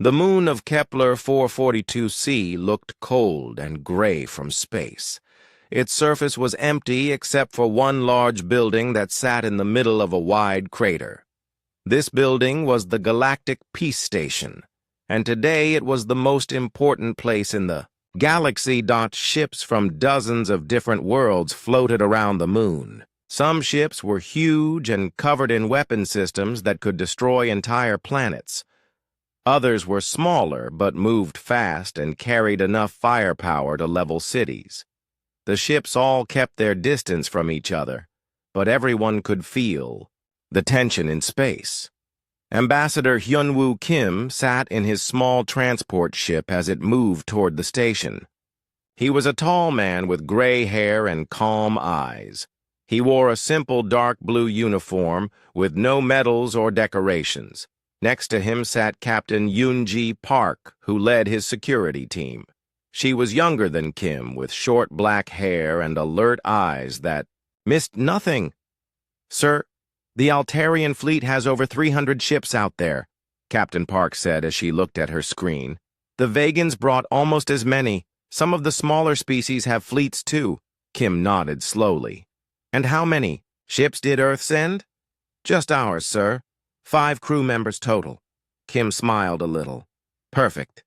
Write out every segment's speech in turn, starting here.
The moon of Kepler 442c looked cold and gray from space. Its surface was empty except for one large building that sat in the middle of a wide crater. This building was the Galactic Peace Station, and today it was the most important place in the galaxy. Ships from dozens of different worlds floated around the moon. Some ships were huge and covered in weapon systems that could destroy entire planets. Others were smaller but moved fast and carried enough firepower to level cities. The ships all kept their distance from each other, but everyone could feel the tension in space. Ambassador Hyunwoo Kim sat in his small transport ship as it moved toward the station. He was a tall man with gray hair and calm eyes. He wore a simple dark blue uniform with no medals or decorations. Next to him sat Captain Yoonji Park, who led his security team. She was younger than Kim, with short black hair and alert eyes that missed nothing. "Sir, the Altarian fleet has over 300 ships out there," Captain Park said as she looked at her screen. "The Vegans brought almost as many. Some of the smaller species have fleets too." Kim nodded slowly. "And how many ships did Earth send?" "Just ours, sir. 5 crew members total." Kim smiled a little. "Perfect."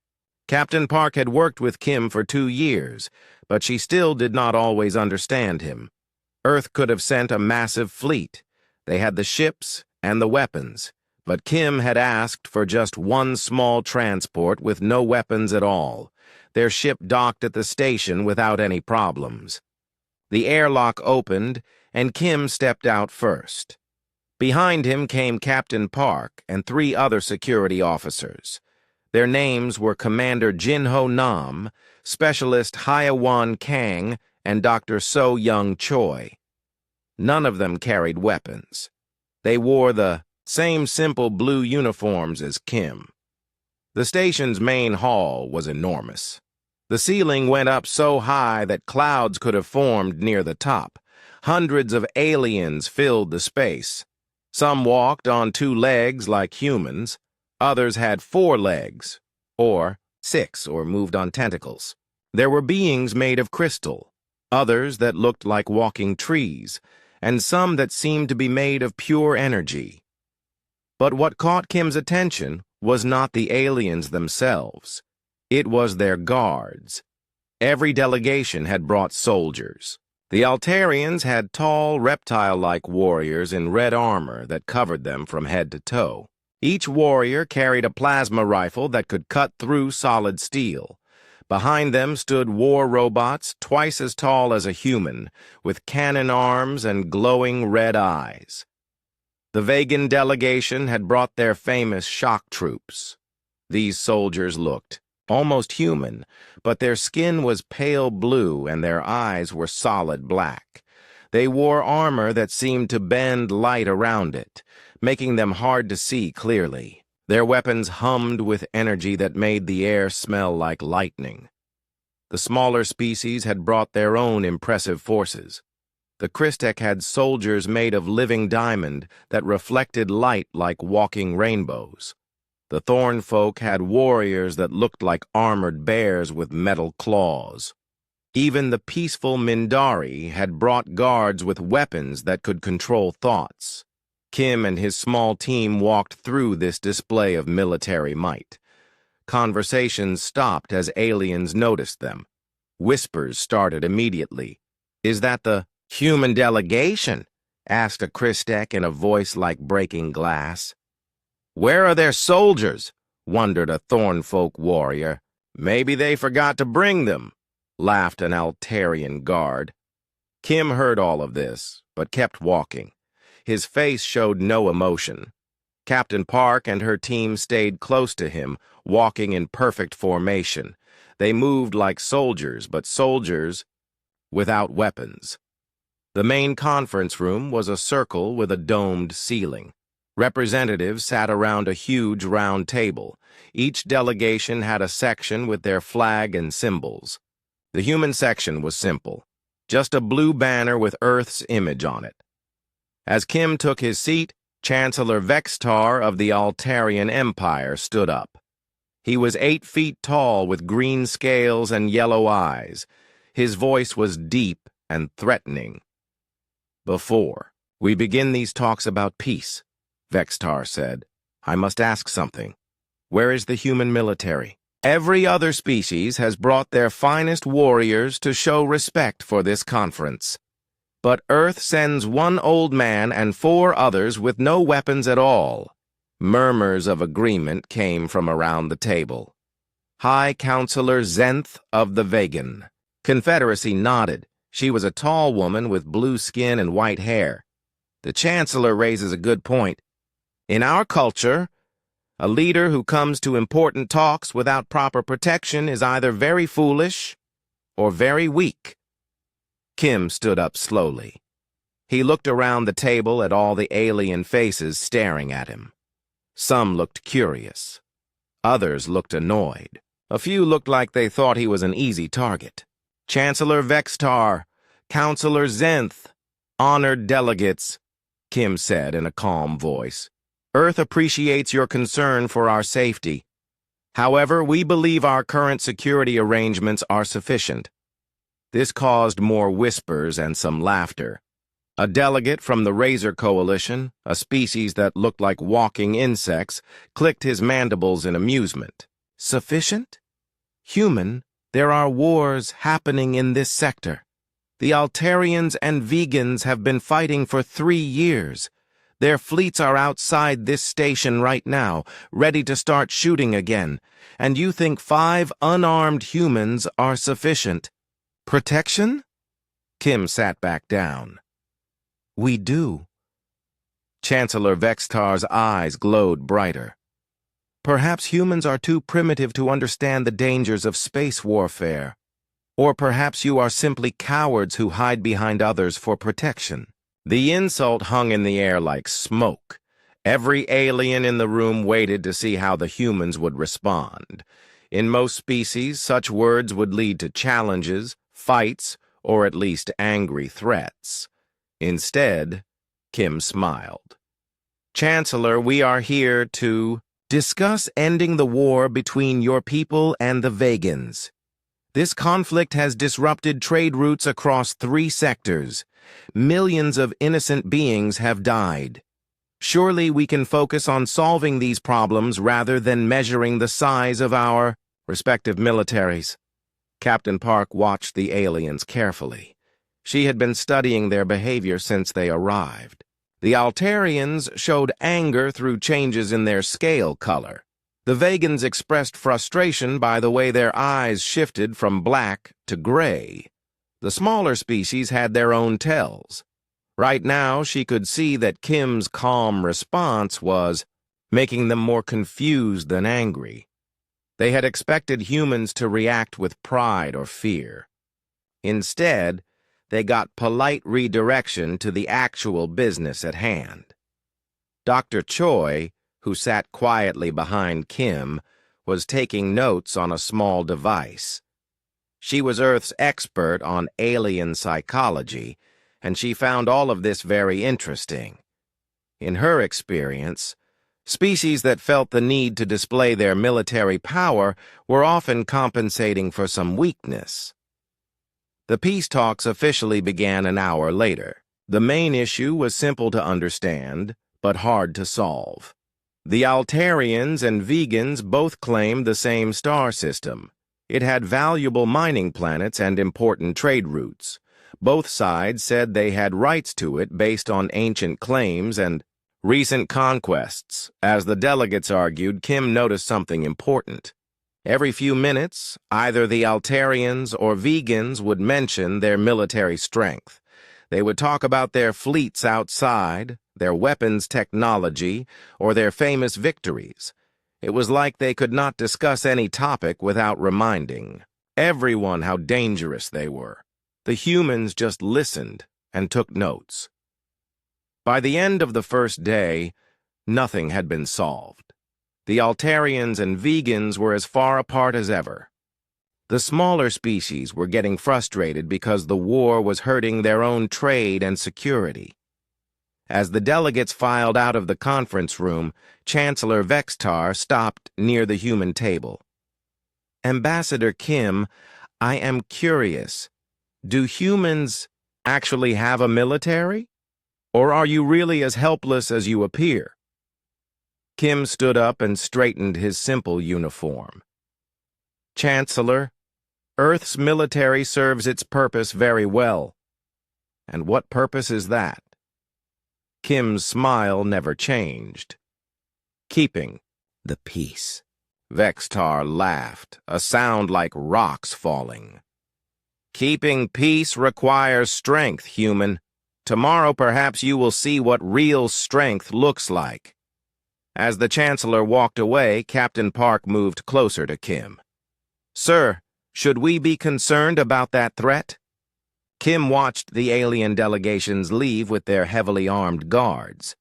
Captain Park had worked with Kim for 2 years, but she still did not always understand him. Earth could have sent a massive fleet. They had the ships and the weapons, but Kim had asked for just one small transport with no weapons at all. Their ship docked at the station without any problems. The airlock opened, and Kim stepped out first. Behind him came Captain Park and 3 other security officers. Their names were Commander Jinho Nam, Specialist Hyewan Kang, and Dr. So Young Choi. None of them carried weapons. They wore the same simple blue uniforms as Kim. The station's main hall was enormous. The ceiling went up so high that clouds could have formed near the top. Hundreds of aliens filled the space. Some walked on 2 legs like humans. Others had 4 legs, or 6, or moved on tentacles. There were beings made of crystal, others that looked like walking trees, and some that seemed to be made of pure energy. But what caught Kim's attention was not the aliens themselves. It was their guards. Every delegation had brought soldiers. The Altarians had tall, reptile-like warriors in red armor that covered them from head to toe. Each warrior carried a plasma rifle that could cut through solid steel. Behind them stood war robots twice as tall as a human, with cannon arms and glowing red eyes. The Vegan delegation had brought their famous shock troops. These soldiers looked almost human, but their skin was pale blue and their eyes were solid black. They wore armor that seemed to bend light around it, making them hard to see clearly. Their weapons hummed with energy that made the air smell like lightning. The smaller species had brought their own impressive forces. The Christek had soldiers made of living diamond that reflected light like walking rainbows. The Thorn folk had warriors that looked like armored bears with metal claws. Even the peaceful Mindari had brought guards with weapons that could control thoughts. Kim and his small team walked through this display of military might. Conversations stopped as aliens noticed them. Whispers started immediately. "Is that the human delegation?" asked a Christek in a voice like breaking glass. "Where are their soldiers?" wondered a Thornfolk warrior. "Maybe they forgot to bring them," laughed an Altarian guard. Kim heard all of this, but kept walking. His face showed no emotion. Captain Park and her team stayed close to him, walking in perfect formation. They moved like soldiers, but soldiers without weapons. The main conference room was a circle with a domed ceiling. Representatives sat around a huge round table. Each delegation had a section with their flag and symbols. The human section was simple, just a blue banner with Earth's image on it. As Kim took his seat, Chancellor Vextar of the Altarian Empire stood up. He was 8 feet tall with green scales and yellow eyes. His voice was deep and threatening. "Before we begin these talks about peace," Vextar said, "I must ask something. Where is the human military? Every other species has brought their finest warriors to show respect for this conference. But Earth sends 1 old man and 4 others with no weapons at all." Murmurs of agreement came from around the table. High Counselor Zenth of the Vegan. Confederacy nodded. She was a tall woman with blue skin and white hair. "The Chancellor raises a good point. In our culture, a leader who comes to important talks without proper protection is either very foolish or very weak." Kim stood up slowly. He looked around the table at all the alien faces staring at him. Some looked curious. Others looked annoyed. A few looked like they thought he was an easy target. "Chancellor Vextar, Counselor Zenth, honored delegates," Kim said in a calm voice. "Earth appreciates your concern for our safety. However, we believe our current security arrangements are sufficient." This caused more whispers and some laughter. A delegate from the Razor Coalition, a species that looked like walking insects, clicked his mandibles in amusement. "Sufficient? Human, there are wars happening in this sector. The Altarians and Vegans have been fighting for 3 years. Their fleets are outside this station right now, ready to start shooting again. And you think 5 unarmed humans are sufficient? Protection?" Kim sat back down. "We do." Chancellor Vextar's eyes glowed brighter. "Perhaps humans are too primitive to understand the dangers of space warfare. Or perhaps you are simply cowards who hide behind others for protection." The insult hung in the air like smoke. Every alien in the room waited to see how the humans would respond. In most species, such words would lead to challenges, fights, or at least angry threats. Instead, Kim smiled. "Chancellor, we are here to discuss ending the war between your people and the Vegans. This conflict has disrupted trade routes across 3 sectors. Millions of innocent beings have died. Surely we can focus on solving these problems rather than measuring the size of our respective militaries." Captain Park watched the aliens carefully. She had been studying their behavior since they arrived. The Altarians showed anger through changes in their scale color. The Vegans expressed frustration by the way their eyes shifted from black to gray. The smaller species had their own tells. Right now, she could see that Kim's calm response was making them more confused than angry. They had expected humans to react with pride or fear. Instead, they got polite redirection to the actual business at hand. Dr. Choi, who sat quietly behind Kim, was taking notes on a small device. She was Earth's expert on alien psychology, and she found all of this very interesting. In her experience, species that felt the need to display their military power were often compensating for some weakness. The peace talks officially began an hour later. The main issue was simple to understand, but hard to solve. The Altarians and Vegans both claimed the same star system. It had valuable mining planets and important trade routes. Both sides said they had rights to it based on ancient claims and recent conquests. As the delegates argued, Kim noticed something important. Every few minutes, either the Altarians or Vegans would mention their military strength. They would talk about their fleets outside, their weapons technology, or their famous victories. It was like they could not discuss any topic without reminding everyone how dangerous they were. The humans just listened and took notes. By the end of the first day, nothing had been solved. The Altarians and Vegans were as far apart as ever. The smaller species were getting frustrated because the war was hurting their own trade and security. As the delegates filed out of the conference room, Chancellor Vextar stopped near the human table. "Ambassador Kim, I am curious. Do humans actually have a military? Or are you really as helpless as you appear?" Kim stood up and straightened his simple uniform. "Chancellor, Earth's military serves its purpose very well." "And what purpose is that?" Kim's smile never changed. "Keeping the peace." Vextar laughed, a sound like rocks falling. "Keeping peace requires strength, human. Tomorrow perhaps you will see what real strength looks like." As the Chancellor walked away, Captain Park moved closer to Kim. "Sir, should we be concerned about that threat?" Kim watched the alien delegations leave with their heavily armed guards.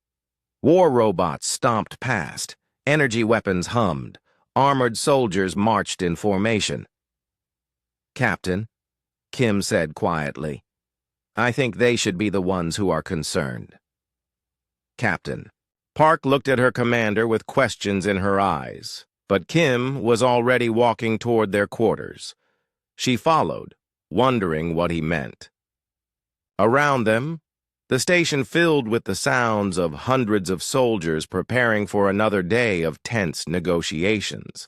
War robots stomped past, energy weapons hummed, armored soldiers marched in formation. "Captain," Kim said quietly, "I think they should be the ones who are concerned." "Captain." Park looked at her commander with questions in her eyes, but Kim was already walking toward their quarters. She followed, wondering what he meant. Around them, the station filled with the sounds of hundreds of soldiers preparing for another day of tense negotiations.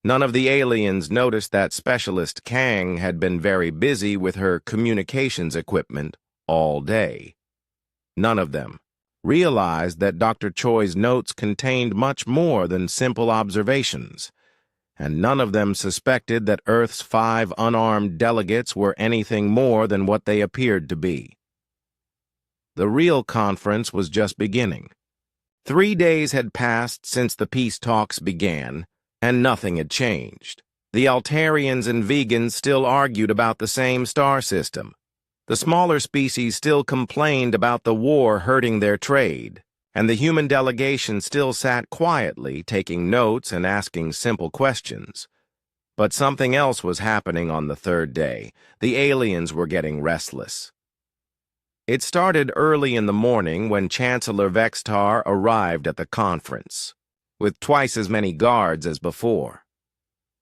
None of the aliens noticed that Specialist Kang had been very busy with her communications equipment all day. None of them realized that Dr. Choi's notes contained much more than simple observations, and none of them suspected that Earth's 5 unarmed delegates were anything more than what they appeared to be. The real conference was just beginning. 3 days had passed since the peace talks began, and nothing had changed. The Altarians and vegans still argued about the same star system. The smaller species still complained about the war hurting their trade, and the human delegation still sat quietly, taking notes and asking simple questions. But something else was happening on the 3rd day. The aliens were getting restless. It started early in the morning when Chancellor Vextar arrived at the conference, with twice as many guards as before.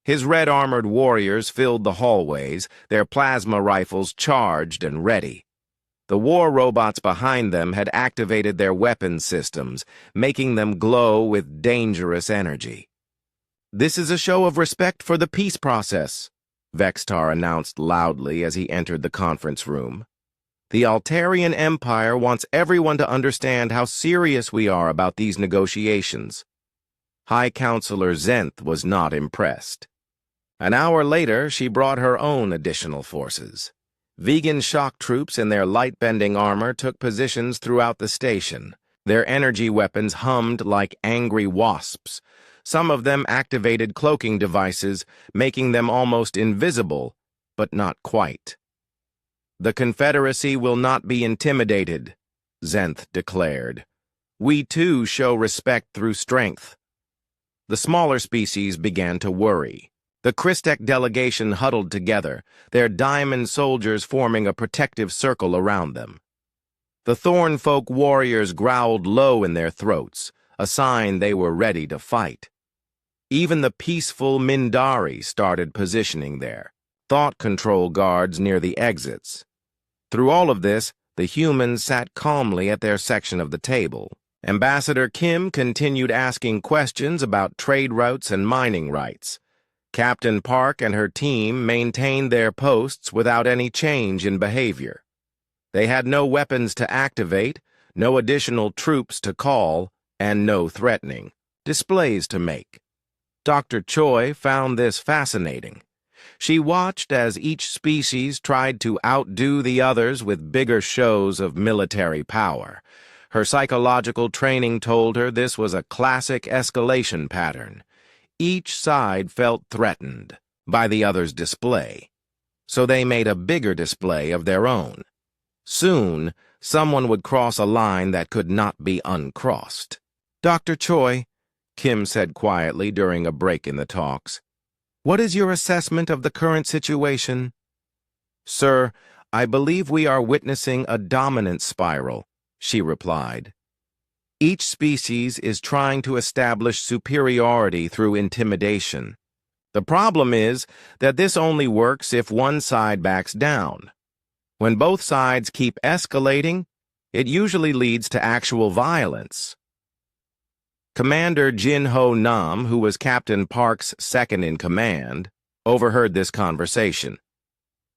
His red-armored warriors filled the hallways, their plasma rifles charged and ready. The war robots behind them had activated their weapons systems, making them glow with dangerous energy. "This is a show of respect for the peace process," Vextar announced loudly as he entered the conference room. "The Altarian Empire wants everyone to understand how serious we are about these negotiations." High Counselor Zenth was not impressed. An hour later, she brought her own additional forces. Vegan shock troops in their light-bending armor took positions throughout the station. Their energy weapons hummed like angry wasps. Some of them activated cloaking devices, making them almost invisible, but not quite. "The Confederacy will not be intimidated," Zenth declared. "We too show respect through strength." The smaller species began to worry. The Christek delegation huddled together, their diamond soldiers forming a protective circle around them. The Thornfolk warriors growled low in their throats, a sign they were ready to fight. Even the peaceful Mindari started positioning their thought control guards near the exits. Through all of this, the humans sat calmly at their section of the table. Ambassador Kim continued asking questions about trade routes and mining rights. Captain Park and her team maintained their posts without any change in behavior. They had no weapons to activate, no additional troops to call, and no threatening displays to make. Dr. Choi found this fascinating. She watched as each species tried to outdo the others with bigger shows of military power. Her psychological training told her this was a classic escalation pattern. Each side felt threatened by the other's display, so they made a bigger display of their own. Soon, someone would cross a line that could not be uncrossed. "Dr. Choi," Kim said quietly during a break in the talks, "what is your assessment of the current situation?" "Sir, I believe we are witnessing a dominance spiral," she replied. Each species is trying to establish superiority through intimidation. The problem is that this only works if one side backs down. When both sides keep escalating, it usually leads to actual violence. Commander Jin-Ho Nam, who was Captain Park's second-in-command, overheard this conversation.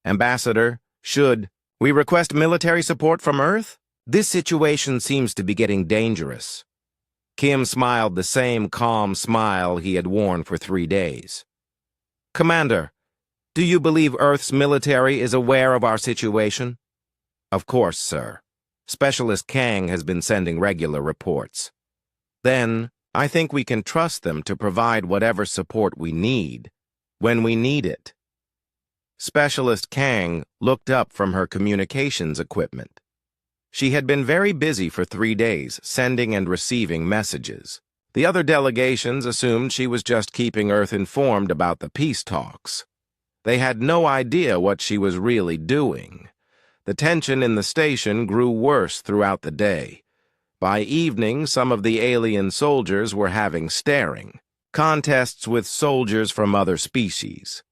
Ambassador, should we request military support from Earth? This situation seems to be getting dangerous. Kim smiled the same calm smile he had worn for 3 days. Commander, do you believe Earth's military is aware of our situation? Of course, sir. Specialist Kang has been sending regular reports. Then, I think we can trust them to provide whatever support we need, when we need it. Specialist Kang looked up from her communications equipment. She had been very busy for 3 days, sending and receiving messages. The other delegations assumed she was just keeping Earth informed about the peace talks. They had no idea what she was really doing. The tension in the station grew worse throughout the day. By evening, some of the alien soldiers were having staring contests with soldiers from other species.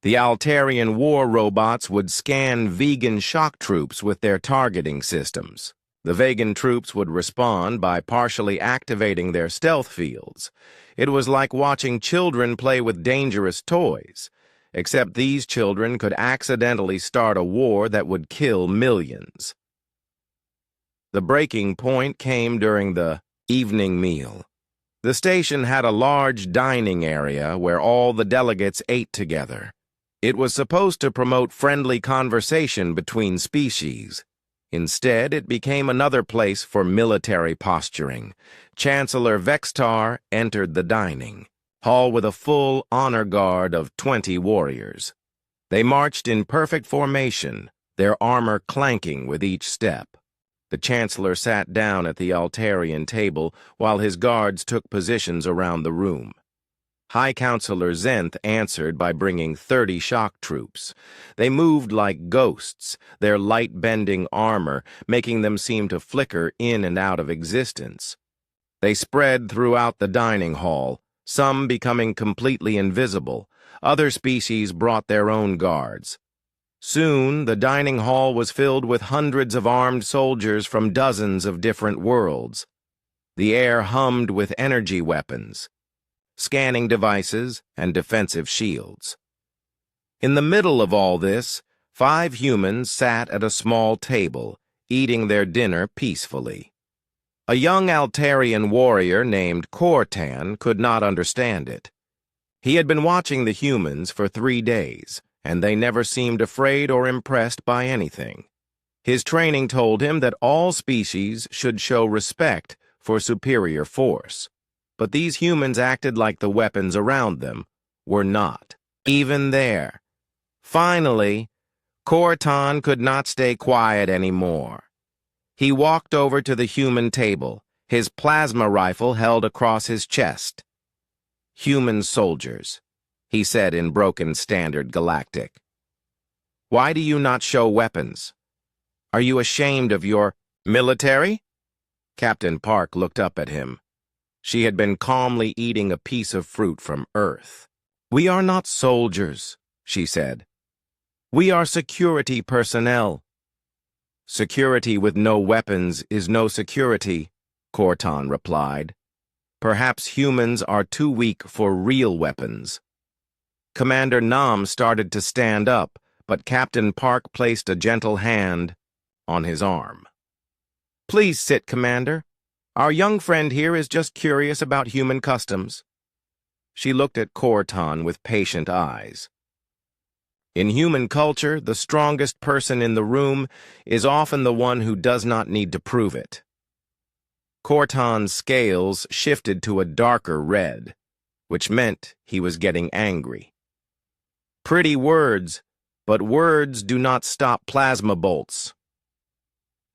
The Altarian war robots would scan vegan shock troops with their targeting systems. The vegan troops would respond by partially activating their stealth fields. It was like watching children play with dangerous toys, except these children could accidentally start a war that would kill millions. The breaking point came during the evening meal. The station had a large dining area where all the delegates ate together. It was supposed to promote friendly conversation between species. Instead, it became another place for military posturing. Chancellor Vextar entered the dining hall with a full honor guard of 20 warriors. They marched in perfect formation, their armor clanking with each step. The Chancellor sat down at the Altarian table while his guards took positions around the room. High Counselor Zenth answered by bringing 30 shock troops. They moved like ghosts, their light-bending armor making them seem to flicker in and out of existence. They spread throughout the dining hall, some becoming completely invisible. Other species brought their own guards. Soon, the dining hall was filled with hundreds of armed soldiers from dozens of different worlds. The air hummed with energy weapons, scanning devices, and defensive shields. In the middle of all this, 5 humans sat at a small table, eating their dinner peacefully. A young Altarian warrior named Cortan could not understand it. He had been watching the humans for 3 days, and they never seemed afraid or impressed by anything. His training told him that all species should show respect for superior force. But these humans acted like the weapons around them were not, even there. Finally, Cortan could not stay quiet anymore. He walked over to the human table, his plasma rifle held across his chest. "Human soldiers," he said in broken Standard Galactic. "Why do you not show weapons? Are you ashamed of your military?" Captain Park looked up at him. She had been calmly eating a piece of fruit from Earth. "We are not soldiers," she said. "We are security personnel." "Security with no weapons is no security," Cortan replied. "Perhaps humans are too weak for real weapons." Commander Nam started to stand up, but Captain Park placed a gentle hand on his arm. "Please sit, Commander. Our young friend here is just curious about human customs." She looked at Cortan with patient eyes. In human culture, the strongest person in the room is often the one who does not need to prove it. Cortan's scales shifted to a darker red, which meant he was getting angry. "Pretty words, but words do not stop plasma bolts."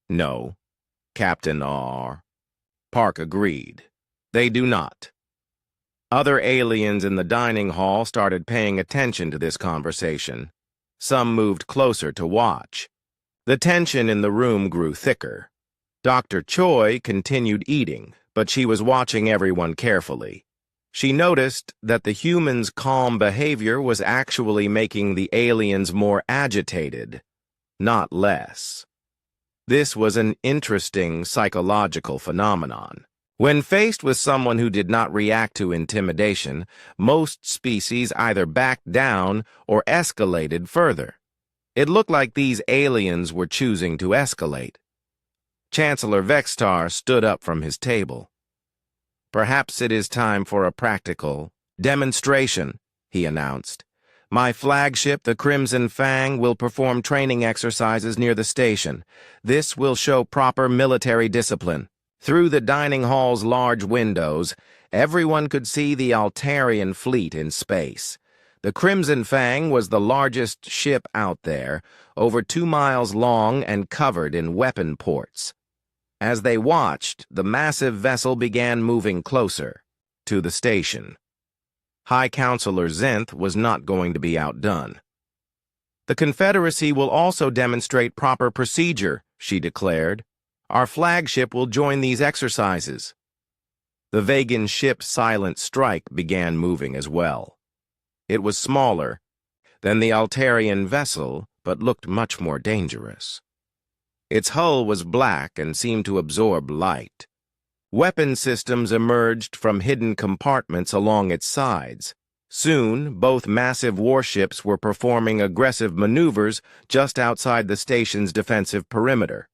"No, Captain R." Park agreed. "They do not." Other aliens in the dining hall started paying attention to this conversation. Some moved closer to watch. The tension in the room grew thicker. Dr. Choi continued eating, but she was watching everyone carefully. She noticed that the humans' calm behavior was actually making the aliens more agitated, not less. This was an interesting psychological phenomenon. When faced with someone who did not react to intimidation, most species either backed down or escalated further. It looked like these aliens were choosing to escalate. Chancellor Vextar stood up from his table. "Perhaps it is time for a practical demonstration," he announced. "My flagship, the Crimson Fang, will perform training exercises near the station. This will show proper military discipline." Through the dining hall's large windows, everyone could see the Altarian fleet in space. The Crimson Fang was the largest ship out there, over 2 miles long and covered in weapon ports. As they watched, the massive vessel began moving closer to the station. High Counselor Zenth was not going to be outdone. "The Confederacy will also demonstrate proper procedure," she declared. "Our flagship will join these exercises." The Vegan ship Silent Strike began moving as well. It was smaller than the Altarian vessel, but looked much more dangerous. Its hull was black and seemed to absorb light. Weapon systems emerged from hidden compartments along its sides. Soon, both massive warships were performing aggressive maneuvers just outside the station's defensive perimeter.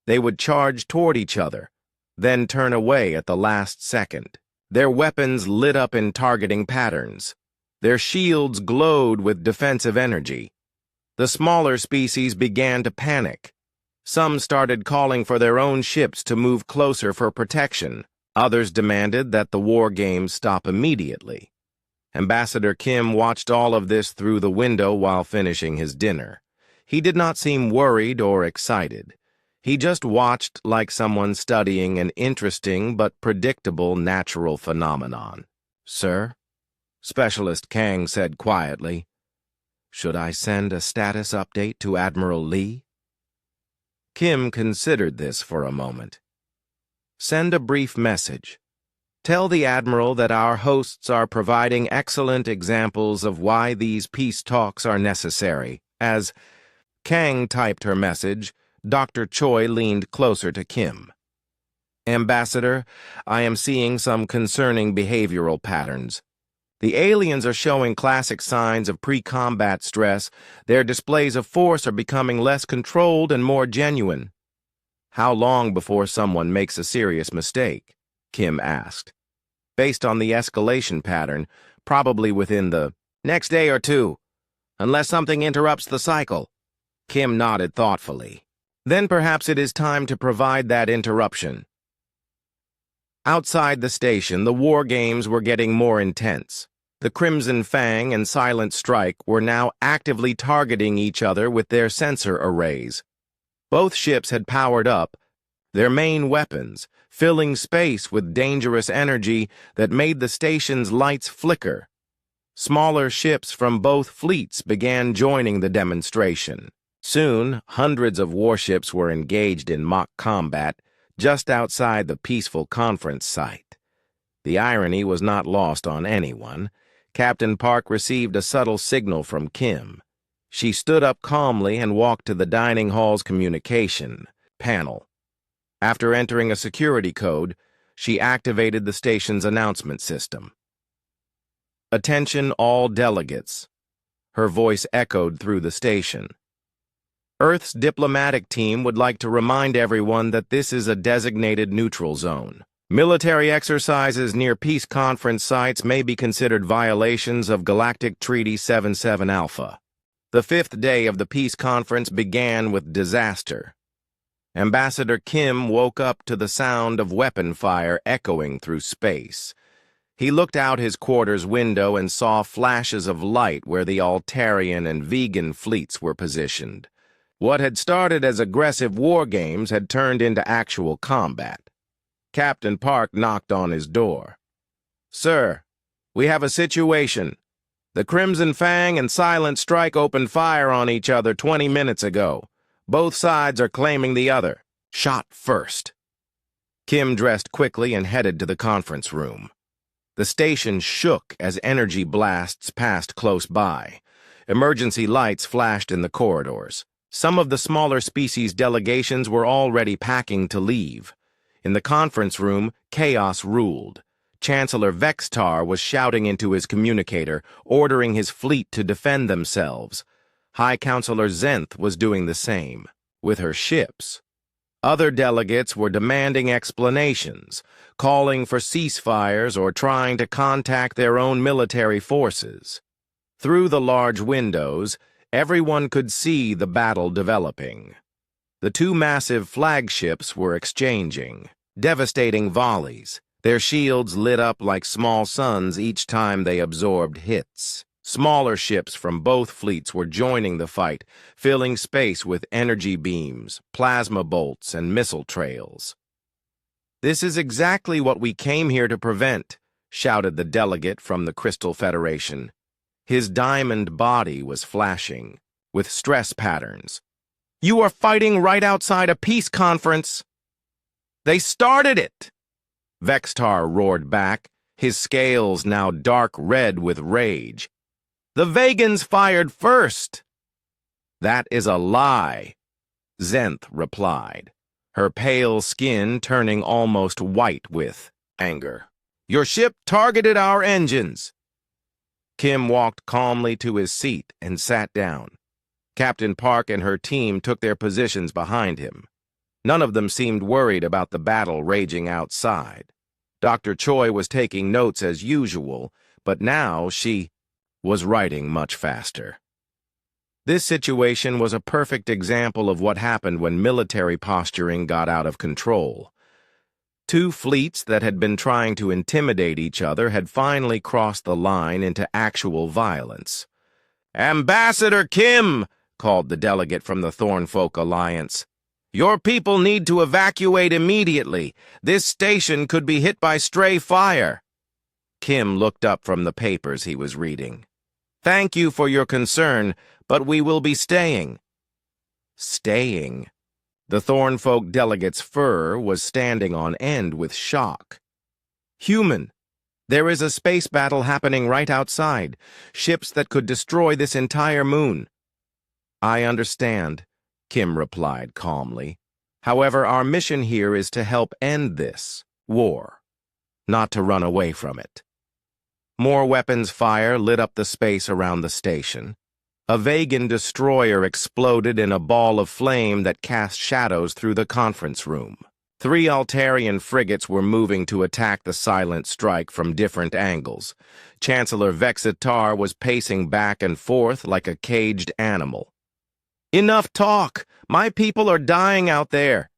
They would charge toward each other, then turn away at the last second. Their weapons lit up in targeting patterns. Their shields glowed with defensive energy. The smaller species began to panic. Some started calling for their own ships to move closer for protection. Others demanded that the war games stop immediately. Ambassador Kim watched all of this through the window while finishing his dinner. He did not seem worried or excited. He just watched like someone studying an interesting but predictable natural phenomenon. "Sir?" Specialist Kang said quietly. "Should I send a status update to Admiral Lee?" Kim considered this for a moment. "Send a brief message. Tell the Admiral that our hosts are providing excellent examples of why these peace talks are necessary." As Kang typed her message, Dr. Choi leaned closer to Kim. "Ambassador, I am seeing some concerning behavioral patterns. The aliens are showing classic signs of pre-combat stress. Their displays of force are becoming less controlled and more genuine." "How long before someone makes a serious mistake?" Kim asked. "Based on the escalation pattern, probably within the next day or two, unless something interrupts the cycle." Kim nodded thoughtfully. "Then perhaps it is time to provide that interruption." Outside the station, the war games were getting more intense. The Crimson Fang and Silent Strike were now actively targeting each other with their sensor arrays. Both ships had powered up their main weapons, filling space with dangerous energy that made the station's lights flicker. Smaller ships from both fleets began joining the demonstration. Soon, hundreds of warships were engaged in mock combat just outside the peaceful conference site. The irony was not lost on anyone. Captain Park received a subtle signal from Kim. She stood up calmly and walked to the dining hall's communication panel. After entering a security code, she activated the station's announcement system. "Attention all delegates." Her voice echoed through the station. "Earth's diplomatic team would like to remind everyone that this is a designated neutral zone. Military exercises near peace conference sites may be considered violations of Galactic Treaty 77 Alpha." The 5th day of the peace conference began with disaster. Ambassador Kim woke up to the sound of weapon fire echoing through space. He looked out his quarters window and saw flashes of light where the Altarian and Vegan fleets were positioned. What had started as aggressive war games had turned into actual combat. Captain Park knocked on his door. "Sir, we have a situation. The Crimson Fang and Silent Strike opened fire on each other 20 minutes ago. Both sides are claiming the other." Shot first. Kim dressed quickly and headed to the conference room. The station shook as energy blasts passed close by. Emergency lights flashed in the corridors. Some of the smaller species delegations were already packing to leave. In the conference room, chaos ruled. Chancellor Vextar was shouting into his communicator, ordering his fleet to defend themselves. High Counselor Zenth was doing the same, with her ships. Other delegates were demanding explanations, calling for ceasefires or trying to contact their own military forces. Through the large windows, everyone could see the battle developing. The two massive flagships were exchanging, devastating volleys. Their shields lit up like small suns each time they absorbed hits. Smaller ships from both fleets were joining the fight, filling space with energy beams, plasma bolts, and missile trails. "This is exactly what we came here to prevent," shouted the delegate from the Crystal Federation. His diamond body was flashing, with stress patterns. "You are fighting right outside a peace conference." "They started it!" Vextar roared back, his scales now dark red with rage. "The Vegans fired first." "That is a lie," Zenth replied, her pale skin turning almost white with anger. "Your ship targeted our engines." Kim walked calmly to his seat and sat down. Captain Park and her team took their positions behind him. None of them seemed worried about the battle raging outside. Dr. Choi was taking notes as usual, but now she was writing much faster. This situation was a perfect example of what happened when military posturing got out of control. Two fleets that had been trying to intimidate each other had finally crossed the line into actual violence. "Ambassador Kim," called the delegate from the Thornfolk Alliance, "your people need to evacuate immediately. This station could be hit by stray fire." Kim looked up from the papers he was reading. "Thank you for your concern, but we will be staying." Staying? The Thornfolk delegate's fur was standing on end with shock. "Human, there is a space battle happening right outside. Ships that could destroy this entire moon." "I understand," Kim replied calmly. "However, our mission here is to help end this war, not to run away from it." More weapons fire lit up the space around the station. A Vegan destroyer exploded in a ball of flame that cast shadows through the conference room. 3 Altarian frigates were moving to attack the silent strike from different angles. Chancellor Vexitar was pacing back and forth like a caged animal. "Enough talk! My people are dying out there.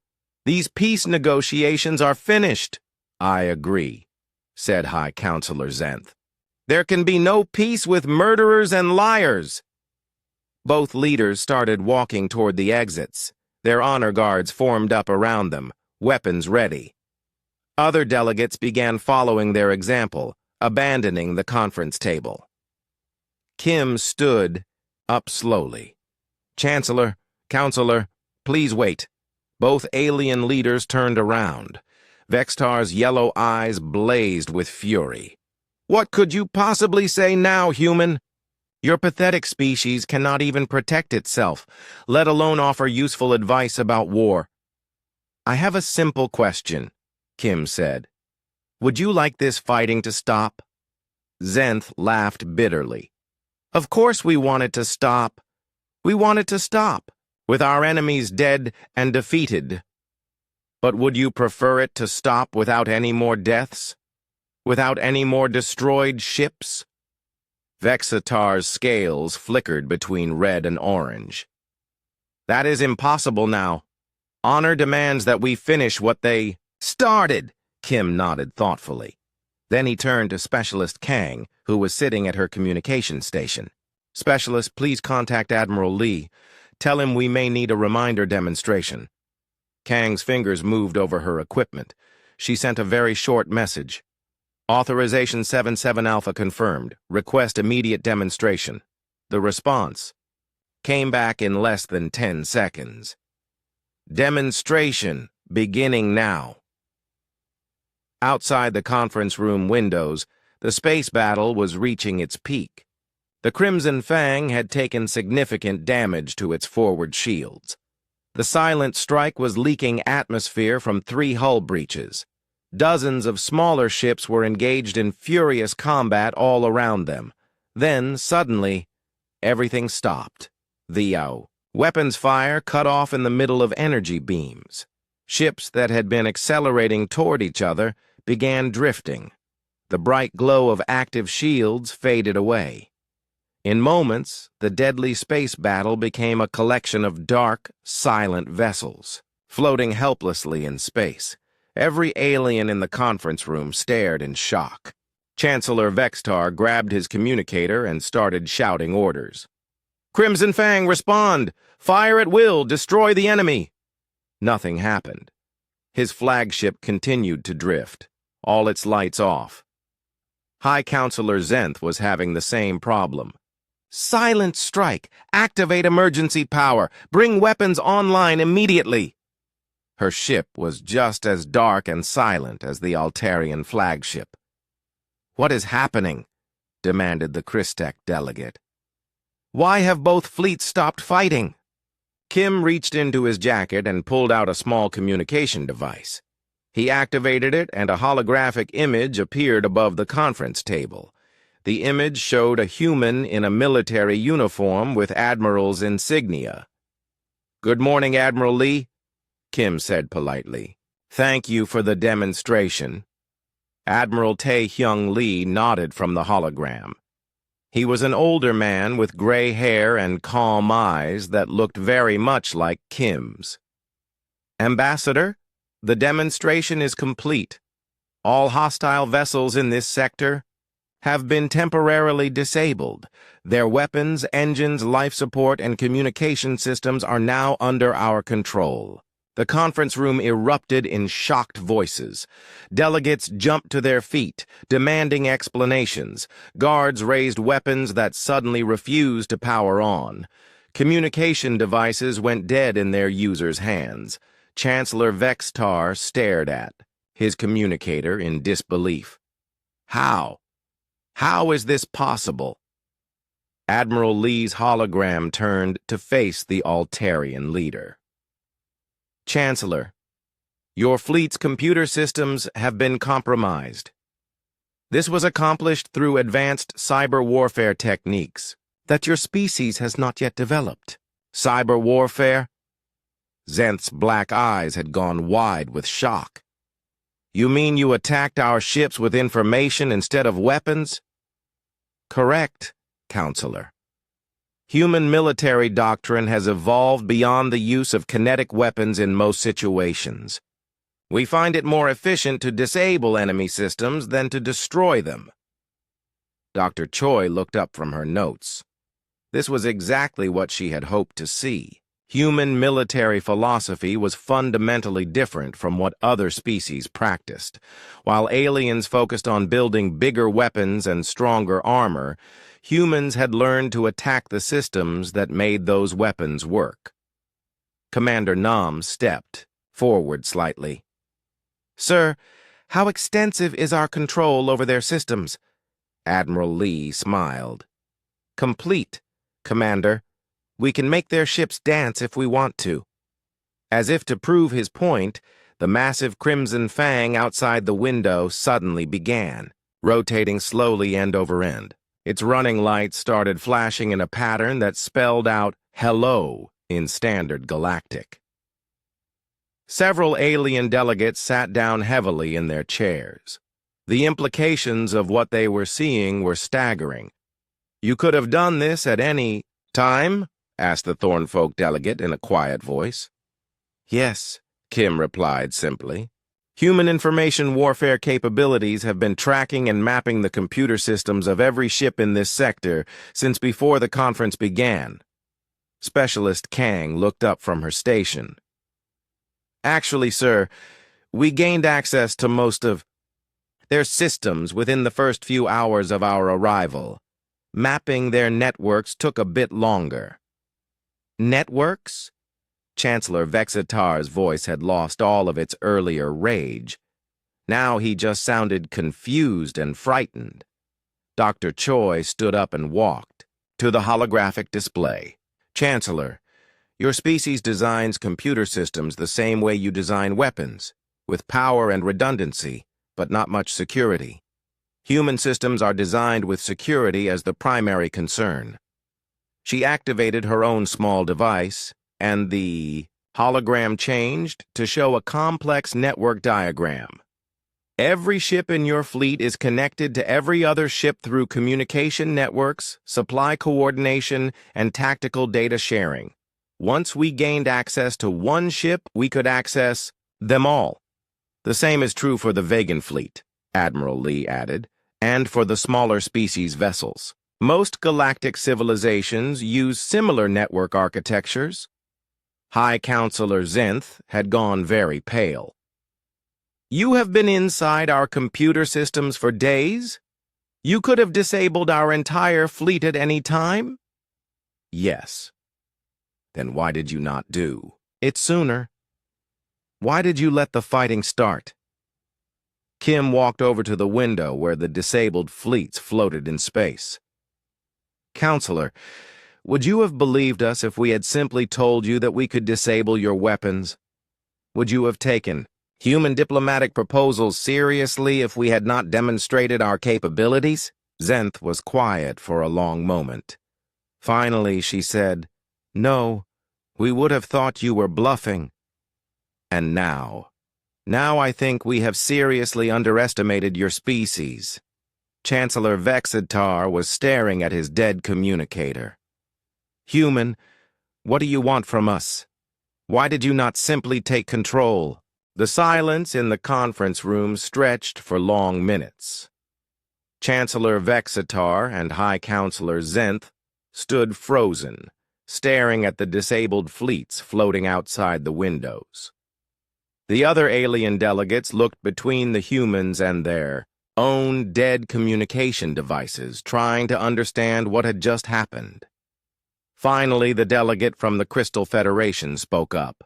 These peace negotiations are finished." "I agree," said High Counselor Zenth. "There can be no peace with murderers and liars." Both leaders started walking toward the exits. Their honor guards formed up around them, weapons ready. Other delegates began following their example, abandoning the conference table. Kim stood up slowly. "Chancellor, Counselor, please wait." Both alien leaders turned around. Vextar's yellow eyes blazed with fury. "What could you possibly say now, human? Your pathetic species cannot even protect itself, let alone offer useful advice about war." "I have a simple question," Kim said. "Would you like this fighting to stop?" Zenth laughed bitterly. "Of course we want it to stop. We want it to stop, with our enemies dead and defeated. But would you prefer it to stop without any more deaths? Without any more destroyed ships?" Vexitar's scales flickered between red and orange. "That is impossible now. Honor demands that we finish what they started," Kim nodded thoughtfully. Then he turned to Specialist Kang, who was sitting at her communication station. "Specialist, please contact Admiral Lee. Tell him we may need a reminder demonstration." Kang's fingers moved over her equipment. She sent a very short message. "Authorization 77 Alpha confirmed. Request immediate demonstration." The response came back in less than 10 seconds. Demonstration beginning now. Outside the conference room windows, the space battle was reaching its peak. The Crimson Fang had taken significant damage to its forward shields. The silent strike was leaking atmosphere from 3 hull breaches. Dozens of smaller ships were engaged in furious combat all around them. Then, suddenly, everything stopped. The weapons fire cut off in the middle of energy beams. Ships that had been accelerating toward each other began drifting. The bright glow of active shields faded away. In moments, the deadly space battle became a collection of dark, silent vessels, floating helplessly in space. Every alien in the conference room stared in shock. Chancellor Vextar grabbed his communicator and started shouting orders. "Crimson Fang, respond! Fire at will! Destroy the enemy!" Nothing happened. His flagship continued to drift, all its lights off. High Counselor Zenth was having the same problem. "Silent strike! Activate emergency power! Bring weapons online immediately!" Her ship was just as dark and silent as the Altarian flagship. "What is happening?" demanded the Christek delegate. "Why have both fleets stopped fighting?" Kim reached into his jacket and pulled out a small communication device. He activated it, and a holographic image appeared above the conference table. The image showed a human in a military uniform with Admiral's insignia. "Good morning, Admiral Lee," Kim said politely. "Thank you for the demonstration." Admiral Tae-Hyung Lee nodded from the hologram. He was an older man with gray hair and calm eyes that looked very much like Kim's. "Ambassador, the demonstration is complete. All hostile vessels in this sector have been temporarily disabled. Their weapons, engines, life support, and communication systems are now under our control." The conference room erupted in shocked voices. Delegates jumped to their feet, demanding explanations. Guards raised weapons that suddenly refused to power on. Communication devices went dead in their users' hands. Chancellor Vextar stared at his communicator in disbelief. How? How is this possible? Admiral Lee's hologram turned to face the Altarian leader. "Chancellor, your fleet's computer systems have been compromised. This was accomplished through advanced cyber warfare techniques that your species has not yet developed." "Cyber warfare?" Zenth's black eyes had gone wide with shock. "You mean you attacked our ships with information instead of weapons?" "Correct, Counselor. Human military doctrine has evolved beyond the use of kinetic weapons in most situations. We find it more efficient to disable enemy systems than to destroy them." Dr. Choi looked up from her notes. This was exactly what she had hoped to see. Human military philosophy was fundamentally different from what other species practiced. While aliens focused on building bigger weapons and stronger armor, humans had learned to attack the systems that made those weapons work. Commander Nam stepped forward slightly. "Sir, how extensive is our control over their systems?" Admiral Lee smiled. "Complete, Commander. We can make their ships dance if we want to." As if to prove his point, the massive Crimson Fang outside the window suddenly began, rotating slowly end over end. Its running lights started flashing in a pattern that spelled out "Hello" in Standard Galactic. Several alien delegates sat down heavily in their chairs. The implications of what they were seeing were staggering. "You could have done this at any time?" asked the Thornfolk delegate in a quiet voice. "Yes," Kim replied simply. "Human information warfare capabilities have been tracking and mapping the computer systems of every ship in this sector since before the conference began." Specialist Kang looked up from her station. "Actually, sir, we gained access to most of their systems within the first few hours of our arrival. Mapping their networks took a bit longer." "Networks?" Chancellor Vexitar's voice had lost all of its earlier rage. Now he just sounded confused and frightened. Dr. Choi stood up and walked to the holographic display. Chancellor, your species designs computer systems the same way you design weapons, with power and redundancy, but not much security. Human systems are designed with security as the primary concern. She activated her own small device, and the hologram changed to show a complex network diagram. Every ship in your fleet is connected to every other ship through communication networks, supply coordination, and tactical data sharing. Once we gained access to one ship, we could access them all. The same is true for the Vegan fleet, Admiral Lee added, and for the smaller species vessels. Most galactic civilizations use similar network architectures. High Counselor Zenth had gone very pale. You have been inside our computer systems for days? You could have disabled our entire fleet at any time? Yes. Then why did you not do it sooner? Why did you let the fighting start? Kim walked over to the window where the disabled fleets floated in space. Counselor, would you have believed us if we had simply told you that we could disable your weapons? Would you have taken human diplomatic proposals seriously if we had not demonstrated our capabilities? Zenth was quiet for a long moment. Finally, she said, No, we would have thought you were bluffing. And now I think we have seriously underestimated your species. Chancellor Vexitar was staring at his dead communicator. Human, what do you want from us? Why did you not simply take control? The silence in the conference room stretched for long minutes. Chancellor Vexitar and High Counselor Zenth stood frozen, staring at the disabled fleets floating outside the windows. The other alien delegates looked between the humans and their own dead communication devices, trying to understand what had just happened. Finally, the delegate from the Crystal Federation spoke up.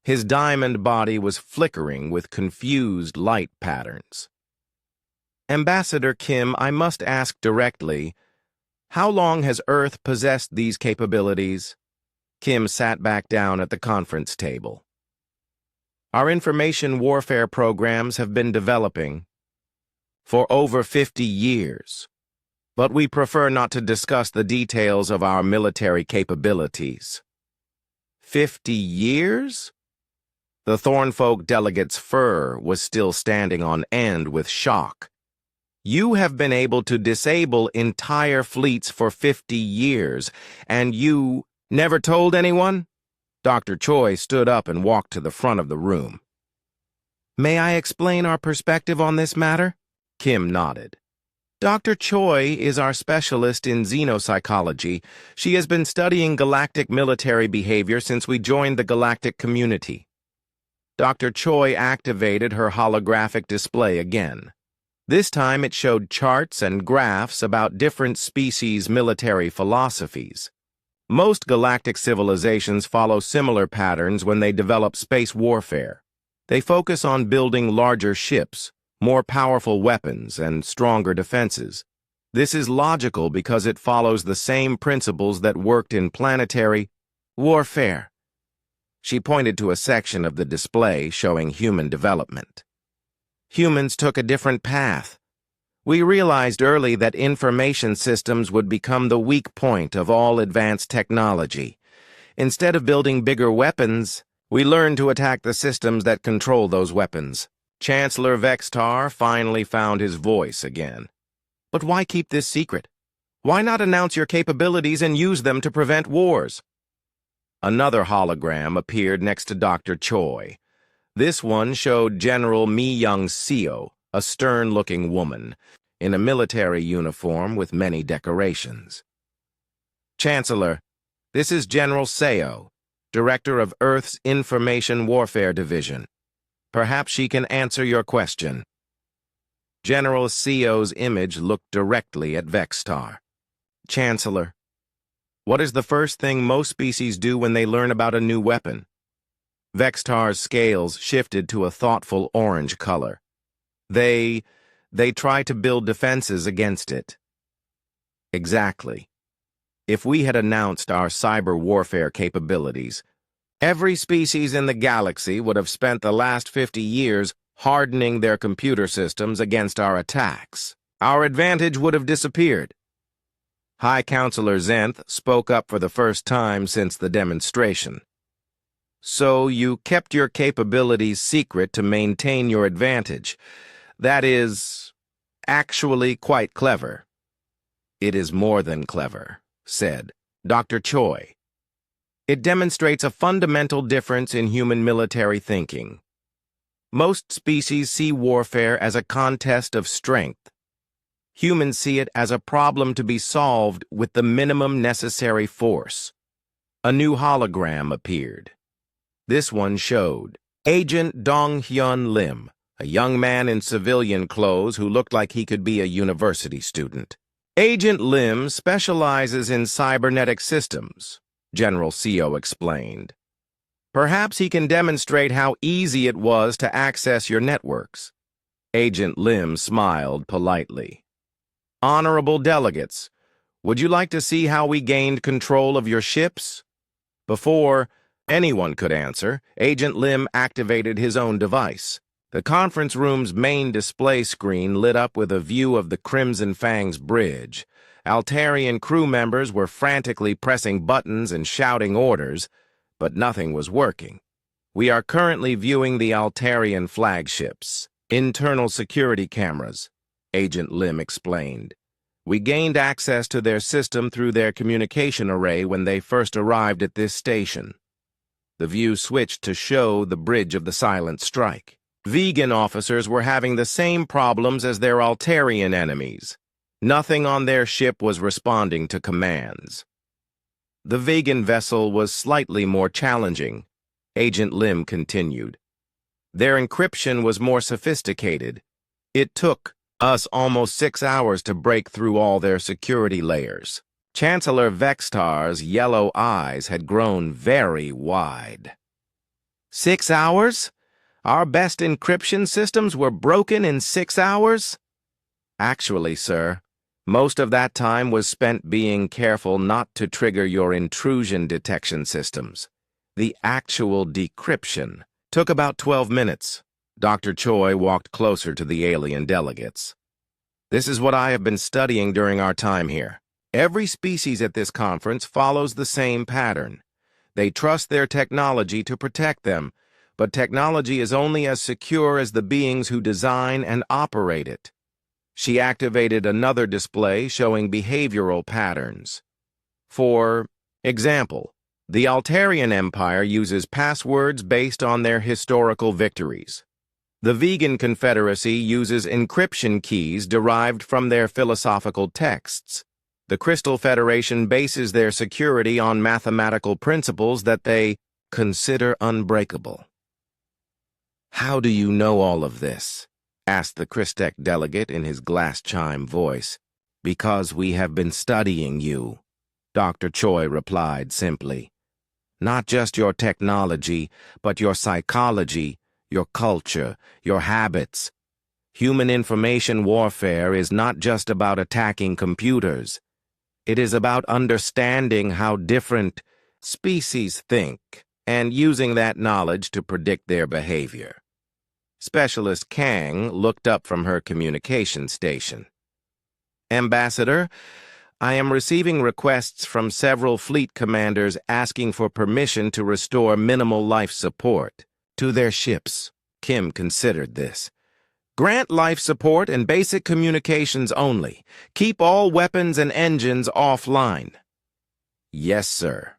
His diamond body was flickering with confused light patterns. Ambassador Kim, I must ask directly, how long has Earth possessed these capabilities? Kim sat back down at the conference table. Our information warfare programs have been developing for over 50 years, but we prefer not to discuss the details of our military capabilities. 50 years? The Thornfolk delegate's fur was still standing on end with shock. You have been able to disable entire fleets for 50 years, and you never told anyone? Dr. Choi stood up and walked to the front of the room. May I explain our perspective on this matter? Kim nodded. Dr. Choi is our specialist in xenopsychology. She has been studying galactic military behavior since we joined the galactic community. Dr. Choi activated her holographic display again. This time it showed charts and graphs about different species' military philosophies. Most galactic civilizations follow similar patterns when they develop space warfare. They focus on building larger ships, more powerful weapons, and stronger defenses. This is logical because it follows the same principles that worked in planetary warfare. She pointed to a section of the display showing human development. Humans took a different path. We realized early that information systems would become the weak point of all advanced technology. Instead of building bigger weapons, we learned to attack the systems that control those weapons. Chancellor Vexitar finally found his voice again. But why keep this secret? Why not announce your capabilities and use them to prevent wars? Another hologram appeared next to Dr. Choi. This one showed General Mi Young Seo, a stern-looking woman, in a military uniform with many decorations. Chancellor, this is General Seo, Director of Earth's Information Warfare Division. Perhaps she can answer your question. General Seo's image looked directly at Vexitar. Chancellor, What is the first thing most species do when they learn about a new weapon? Vextar's scales shifted to a thoughtful orange color. They try to build defenses against it. Exactly. If we had announced our cyber warfare capabilities, every species in the galaxy would have spent the last 50 years hardening their computer systems against our attacks. Our advantage would have disappeared. High Counselor Zenth spoke up for the first time since the demonstration. So you kept your capabilities secret to maintain your advantage. That is actually quite clever. It is more than clever, said Dr. Choi. It demonstrates a fundamental difference in human military thinking. Most species see warfare as a contest of strength. Humans see it as a problem to be solved with the minimum necessary force. A new hologram appeared. This one showed Agent Dong-hyun Lim, a young man in civilian clothes who looked like he could be a university student. Agent Lim specializes in cybernetic systems, General Seo explained. Perhaps he can demonstrate how easy it was to access your networks. Agent Lim smiled politely. Honorable delegates, would you like to see how we gained control of your ships? Before anyone could answer, Agent Lim activated his own device. The conference room's main display screen lit up with a view of the Crimson Fang's bridge. Altarian crew members were frantically pressing buttons and shouting orders, but nothing was working. We are currently viewing the Altarian flagships, internal security cameras, Agent Lim explained. We gained access to their system through their communication array when they first arrived at this station. The view switched to show the Bridge of the Silent Strike. Vegan officers were having the same problems as their Altarian enemies. Nothing on their ship was responding to commands. The vegan vessel was slightly more challenging, Agent Lim continued. Their encryption was more sophisticated. It took us almost 6 hours to break through all their security layers. Chancellor Vextar's yellow eyes had grown very wide. 6 hours? Our best encryption systems were broken in 6 hours? Actually, sir, most of that time was spent being careful not to trigger your intrusion detection systems. The actual decryption took about 12 minutes. Dr. Choi walked closer to the alien delegates. This is what I have been studying during our time here. Every species at this conference follows the same pattern. They trust their technology to protect them, but technology is only as secure as the beings who design and operate it. She activated another display showing behavioral patterns. For example, the Altarian Empire uses passwords based on their historical victories. The Vegan Confederacy uses encryption keys derived from their philosophical texts. The Crystal Federation bases their security on mathematical principles that they consider unbreakable. How do you know all of this? Asked the Christek delegate in his glass chime voice. Because we have been studying you, Dr. Choi replied simply. Not just your technology, but your psychology, your culture, your habits. Human information warfare is not just about attacking computers. It is about understanding how different species think and using that knowledge to predict their behavior. Specialist Kang looked up from her communication station. Ambassador, I am receiving requests from several fleet commanders asking for permission to restore minimal life support to their ships. Kim considered this. Grant life support and basic communications only. Keep all weapons and engines offline. Yes, sir.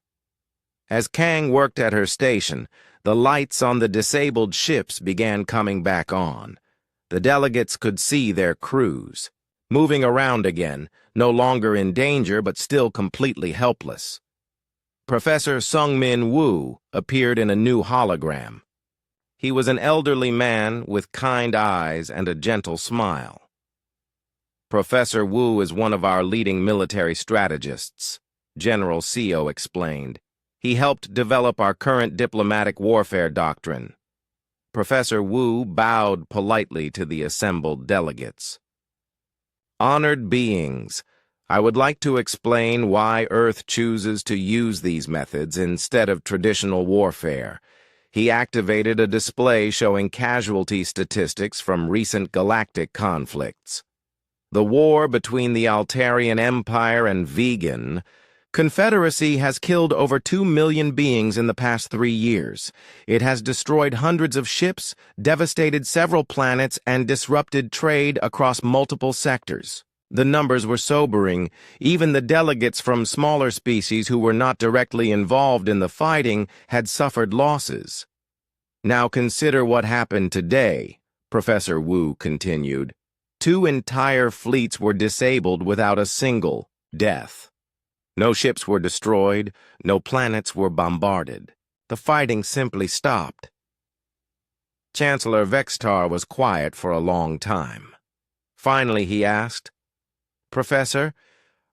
As Kang worked at her station, the lights on the disabled ships began coming back on. The delegates could see their crews, moving around again, no longer in danger but still completely helpless. Professor Sungmin Woo appeared in a new hologram. He was an elderly man with kind eyes and a gentle smile. Professor Wu is one of our leading military strategists, General Seo explained. He helped develop our current diplomatic warfare doctrine. Professor Wu bowed politely to the assembled delegates. Honored beings, I would like to explain why Earth chooses to use these methods instead of traditional warfare. He activated a display showing casualty statistics from recent galactic conflicts. The war between the Altarian Empire and Vegan Confederacy has killed over 2 million beings in the past 3 years. It has destroyed hundreds of ships, devastated several planets, and disrupted trade across multiple sectors. The numbers were sobering. Even the delegates from smaller species who were not directly involved in the fighting had suffered losses. Now consider what happened today, Professor Wu continued. 2 entire fleets were disabled without a single death. No ships were destroyed, no planets were bombarded. The fighting simply stopped. Chancellor Vextar was quiet for a long time. Finally, he asked, Professor,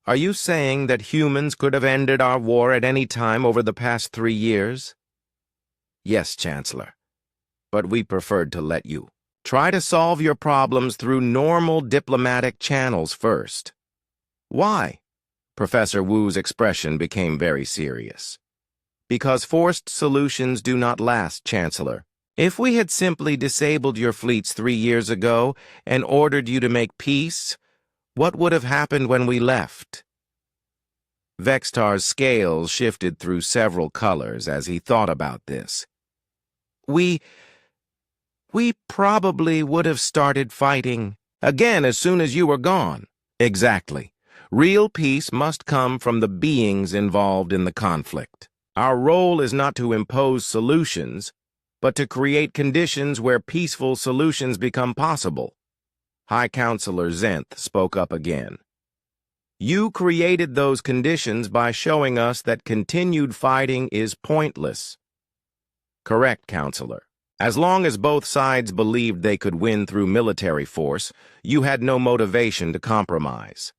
are you saying that humans could have ended our war at any time over the past 3 years? Yes, Chancellor, but we preferred to let you. Try to solve your problems through normal diplomatic channels first. Why? Professor Wu's expression became very serious. Because forced solutions do not last, Chancellor. If we had simply disabled your fleets 3 years ago and ordered you to make peace, what would have happened when we left? Vextar's scales shifted through several colors as he thought about this. We probably would have started fighting again as soon as you were gone. Exactly. Real peace must come from the beings involved in the conflict. Our role is not to impose solutions, but to create conditions where peaceful solutions become possible. High Counselor Zenth spoke up again. You created those conditions by showing us that continued fighting is pointless. Correct, Counselor. As long as both sides believed they could win through military force, you had no motivation to compromise.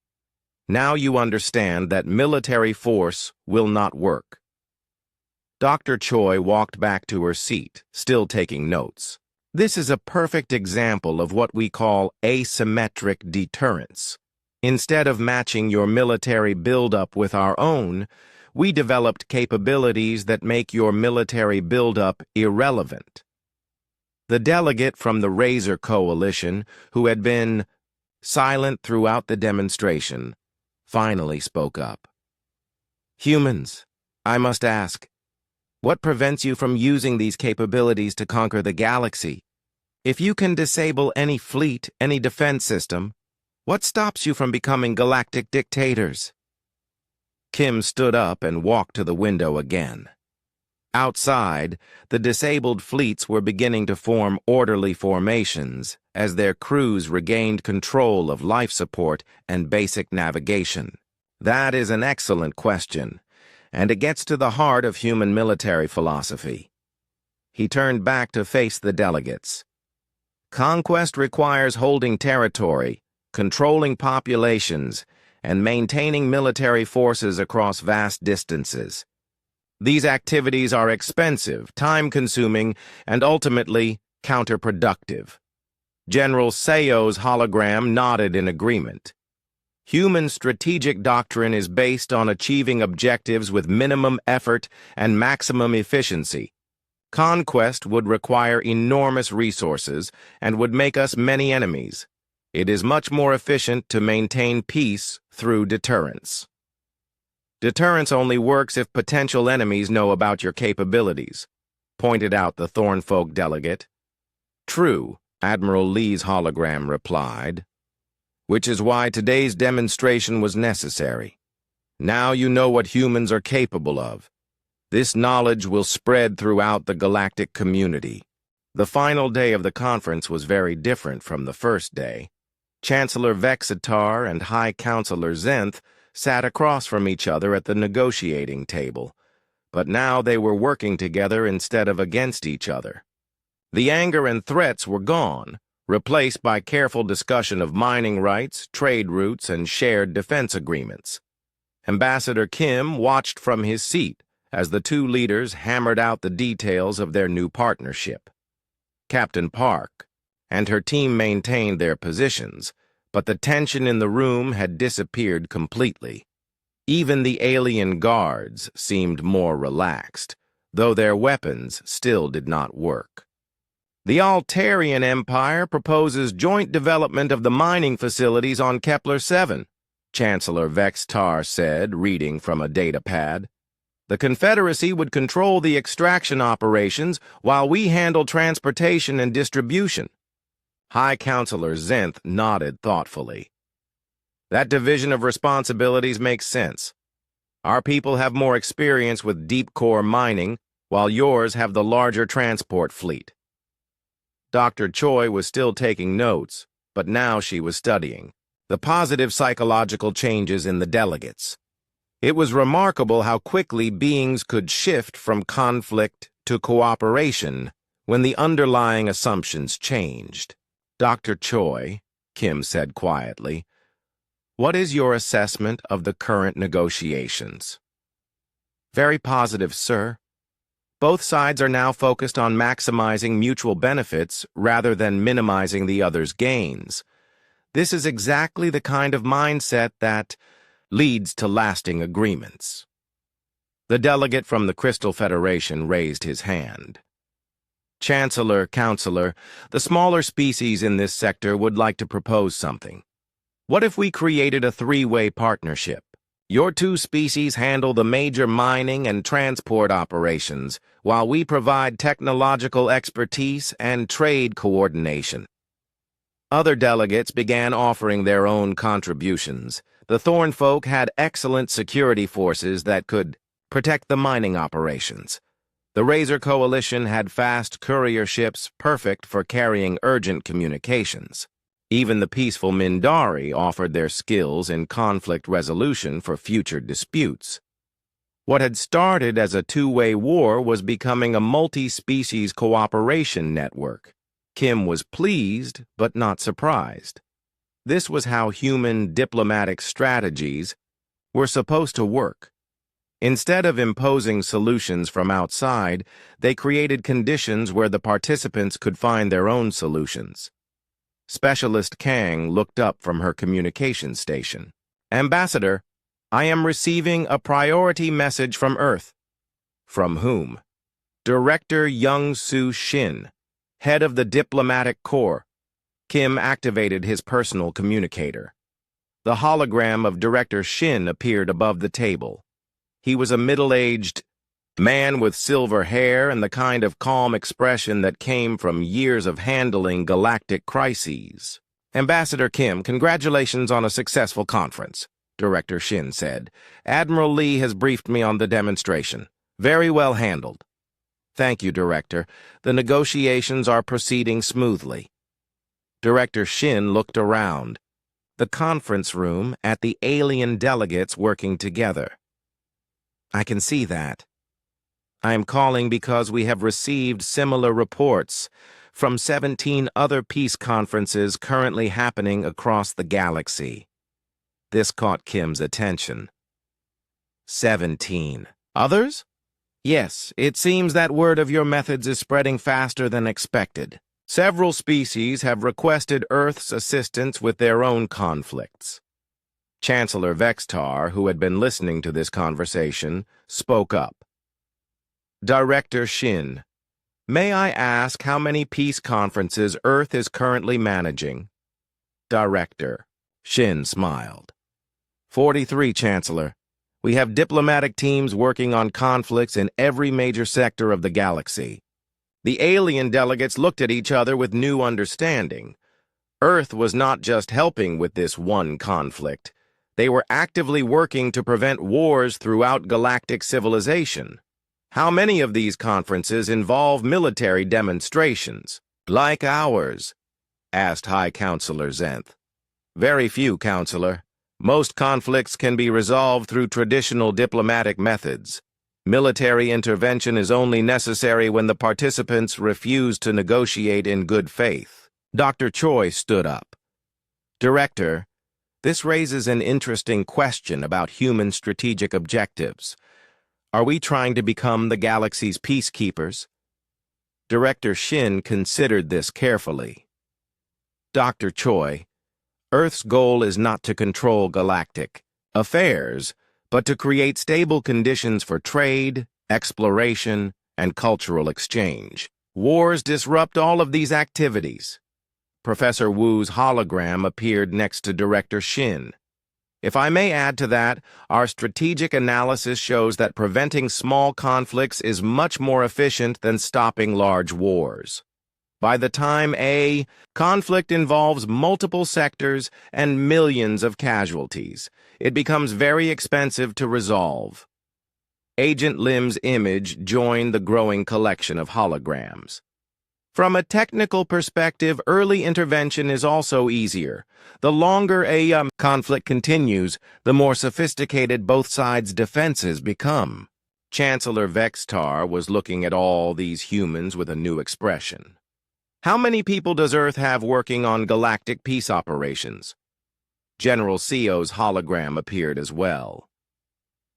Now you understand that military force will not work. Dr. Choi walked back to her seat, still taking notes. This is a perfect example of what we call asymmetric deterrence. Instead of matching your military buildup with our own, we developed capabilities that make your military buildup irrelevant. The delegate from the Razor Coalition, who had been silent throughout the demonstration, finally spoke up. Humans, I must ask, what prevents you from using these capabilities to conquer the galaxy? If you can disable any fleet, any defense system, what stops you from becoming galactic dictators? Kim stood up and walked to the window again. Outside, the disabled fleets were beginning to form orderly formations as their crews regained control of life support and basic navigation. That is an excellent question, and it gets to the heart of human military philosophy. He turned back to face the delegates. Conquest requires holding territory, controlling populations, and maintaining military forces across vast distances. These activities are expensive, time-consuming, and ultimately counterproductive. General Seo's hologram nodded in agreement. Human strategic doctrine is based on achieving objectives with minimum effort and maximum efficiency. Conquest would require enormous resources and would make us many enemies. It is much more efficient to maintain peace through deterrence. Deterrence only works if potential enemies know about your capabilities, pointed out the Thornfolk delegate. True, Admiral Lee's hologram replied, which is why today's demonstration was necessary. Now you know what humans are capable of. This knowledge will spread throughout the galactic community. The final day of the conference was very different from the first day. Chancellor Vexatar and High Counselor Zenth sat across from each other at the negotiating table, but now they were working together instead of against each other. The anger and threats were gone, replaced by careful discussion of mining rights, trade routes, and shared defense agreements. Ambassador Kim watched from his seat as the two leaders hammered out the details of their new partnership. Captain Park and her team maintained their positions, but the tension in the room had disappeared completely. Even the alien guards seemed more relaxed, though their weapons still did not work. The Altarian Empire proposes joint development of the mining facilities on Kepler-7, Chancellor Vextar said, reading from a datapad. The Confederacy would control the extraction operations while we handle transportation and distribution. High Counselor Zenth nodded thoughtfully. That division of responsibilities makes sense. Our people have more experience with deep core mining, while yours have the larger transport fleet. Dr. Choi was still taking notes, but now she was studying the positive psychological changes in the delegates. It was remarkable how quickly beings could shift from conflict to cooperation when the underlying assumptions changed. Dr. Choi, Kim said quietly, what is your assessment of the current negotiations? Very positive, sir. Both sides are now focused on maximizing mutual benefits rather than minimizing the other's gains. This is exactly the kind of mindset that leads to lasting agreements. The delegate from the Crystal Federation raised his hand. Counselor, the smaller species in this sector would like to propose something. What if we created a three-way partnership? Your two species handle the major mining and transport operations, while we provide technological expertise and trade coordination. Other delegates began offering their own contributions. The Thorn folk had excellent security forces that could protect the mining operations. The Razor Coalition had fast courier ships perfect for carrying urgent communications. Even the peaceful Mindari offered their skills in conflict resolution for future disputes. What had started as a two-way war was becoming a multi-species cooperation network. Kim was pleased, but not surprised. This was how human diplomatic strategies were supposed to work. Instead of imposing solutions from outside, they created conditions where the participants could find their own solutions. Specialist Kang looked up from her communication station. Ambassador, I am receiving a priority message from Earth. From whom? Director Young-Soo Shin, head of the Diplomatic Corps. Kim activated his personal communicator. The hologram of Director Shin appeared above the table. He was a middle-aged man with silver hair and the kind of calm expression that came from years of handling galactic crises. Ambassador Kim, congratulations on a successful conference, Director Shin said. Admiral Lee has briefed me on the demonstration. Very well handled. Thank you, Director. The negotiations are proceeding smoothly. Director Shin looked around. The conference room at the alien delegates working together. I can see that. I am calling because we have received similar reports from 17 other peace conferences currently happening across the galaxy. This caught Kim's attention. 17. Others? Yes, it seems that word of your methods is spreading faster than expected. Several species have requested Earth's assistance with their own conflicts. Chancellor Vextar, who had been listening to this conversation, spoke up. Director Shin, may I ask how many peace conferences Earth is currently managing? Director. Shin smiled. 43, Chancellor. We have diplomatic teams working on conflicts in every major sector of the galaxy. The alien delegates looked at each other with new understanding. Earth was not just helping with this one conflict. They were actively working to prevent wars throughout galactic civilization. How many of these conferences involve military demonstrations, like ours? Asked High Counselor Zenth. Very few, Counselor. Most conflicts can be resolved through traditional diplomatic methods. Military intervention is only necessary when the participants refuse to negotiate in good faith. Dr. Choi stood up. Director, This raises an interesting question about human strategic objectives. Are we trying to become the galaxy's peacekeepers? Director Shin considered this carefully. Dr. Choi, Earth's goal is not to control galactic affairs, but to create stable conditions for trade, exploration, and cultural exchange. Wars disrupt all of these activities. Professor Wu's hologram appeared next to Director Shin. If I may add to that, our strategic analysis shows that preventing small conflicts is much more efficient than stopping large wars. By the time a conflict involves multiple sectors and millions of casualties, it becomes very expensive to resolve. Agent Lim's image joined the growing collection of holograms. From a technical perspective, early intervention is also easier. The longer a conflict continues, the more sophisticated both sides' defenses become. Chancellor Vextar was looking at all these humans with a new expression. How many people does Earth have working on galactic peace operations? General Seo's hologram appeared as well.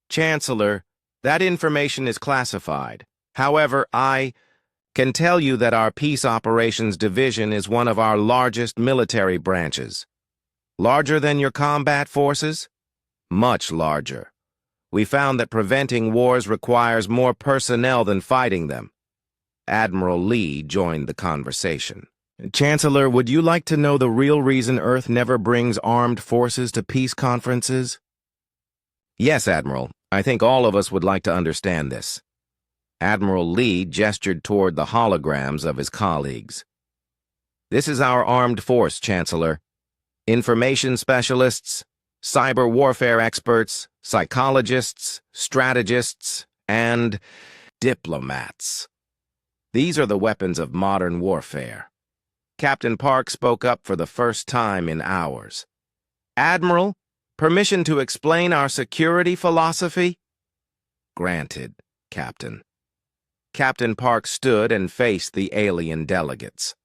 Chancellor, that information is classified. However, I can tell you that our Peace Operations Division is one of our largest military branches. Larger than your combat forces? Much larger. We found that preventing wars requires more personnel than fighting them. Admiral Lee joined the conversation. Chancellor, would you like to know the real reason Earth never brings armed forces to peace conferences? Yes, Admiral. I think all of us would like to understand this. Admiral Lee gestured toward the holograms of his colleagues. This is our armed force, Chancellor. Information specialists, cyber warfare experts, psychologists, strategists, and diplomats. These are the weapons of modern warfare. Captain Park spoke up for the first time in hours. Admiral, permission to explain our security philosophy? Granted, Captain. Captain Park stood and faced the alien delegates.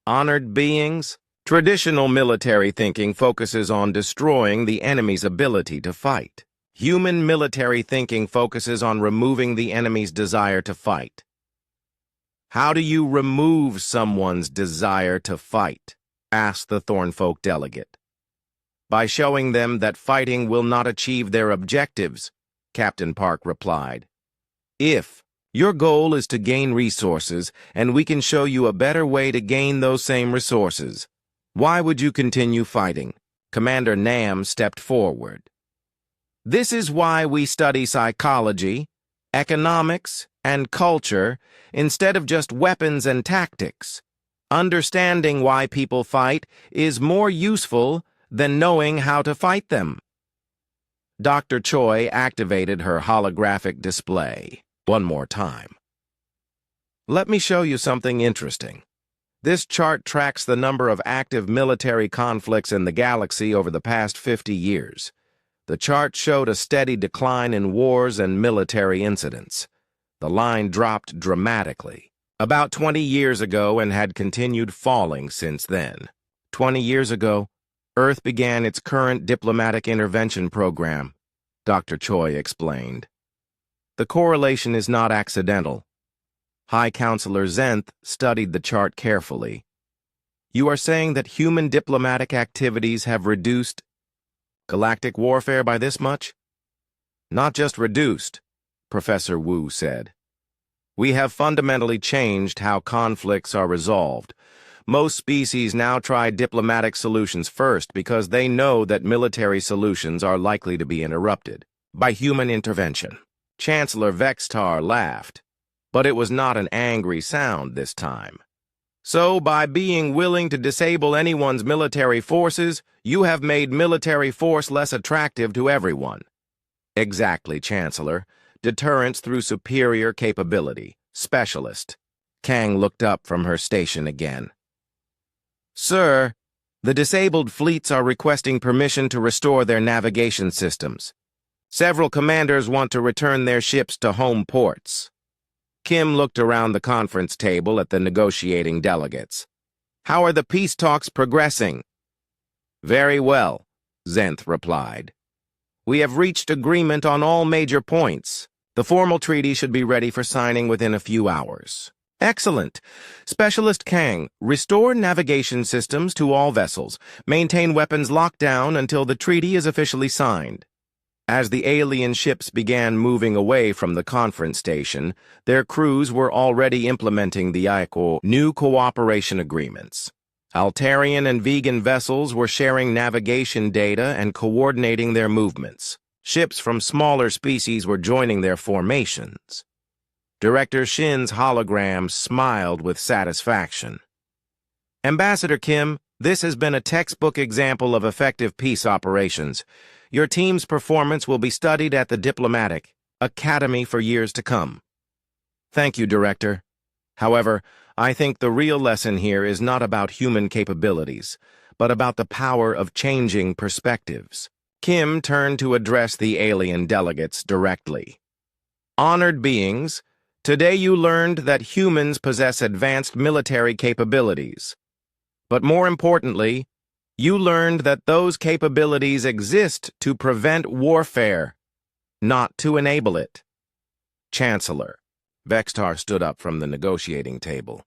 Honored beings, traditional military thinking focuses on destroying the enemy's ability to fight. Human military thinking focuses on removing the enemy's desire to fight. How do you remove someone's desire to fight? Asked the Thornfolk delegate. By showing them that fighting will not achieve their objectives, Captain Park replied. If your goal is to gain resources, and we can show you a better way to gain those same resources, why would you continue fighting? Commander Nam stepped forward. This is why we study psychology, economics, and culture instead of just weapons and tactics. Understanding why people fight is more useful than knowing how to fight them. Dr. Choi activated her holographic display. One more time. Let me show you something interesting. This chart tracks the number of active military conflicts in the galaxy over the past 50 years. The chart showed a steady decline in wars and military incidents. The line dropped dramatically about 20 years ago and had continued falling since then. 20 years ago, Earth began its current diplomatic intervention program, Dr. Choi explained. The correlation is not accidental. High Counselor Zenth studied the chart carefully. You are saying that human diplomatic activities have reduced galactic warfare by this much? Not just reduced, Professor Wu said. We have fundamentally changed how conflicts are resolved. Most species now try diplomatic solutions first because they know that military solutions are likely to be interrupted by human intervention. Chancellor Vextar laughed, but it was not an angry sound this time. So, by being willing to disable anyone's military forces, you have made military force less attractive to everyone. Exactly, Chancellor. Deterrence through superior capability. Specialist. Kang looked up from her station again. Sir, the disabled fleets are requesting permission to restore their navigation systems. Several commanders want to return their ships to home ports. Kim looked around the conference table at the negotiating delegates. How are the peace talks progressing? Very well. Zenth replied. "We have reached agreement on all major points. The formal treaty should be ready for signing within a few hours." "Excellent. Specialist Kang, restore navigation systems to all vessels. Maintain weapons locked down until the treaty is officially signed." As the alien ships began moving away from the conference station, their crews were already implementing the new cooperation agreements. Altarian and vegan vessels were sharing navigation data and coordinating their movements. Ships from smaller species were joining their formations. Director Shin's hologram smiled with satisfaction. "Ambassador Kim, this has been a textbook example of effective peace operations. Your team's performance will be studied at the Diplomatic Academy for years to come." "Thank you, Director. However, I think the real lesson here is not about human capabilities, but about the power of changing perspectives." Kim turned to address the alien delegates directly. "Honored beings, today you learned that humans possess advanced military capabilities. But more importantly, you learned that those capabilities exist to prevent warfare, not to enable it." "Chancellor." Vextar stood up from the negotiating table.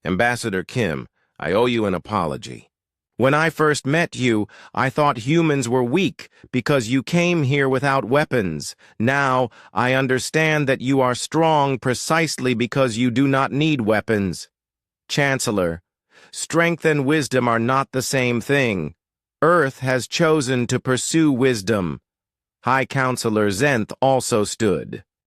"Ambassador Kim, I owe you an apology. When I first met you, I thought humans were weak because you came here without weapons. Now, I understand that you are strong precisely because you do not need weapons. Chancellor, strength and wisdom are not the same thing. Earth has chosen to pursue wisdom." High Counselor Zenth also stood.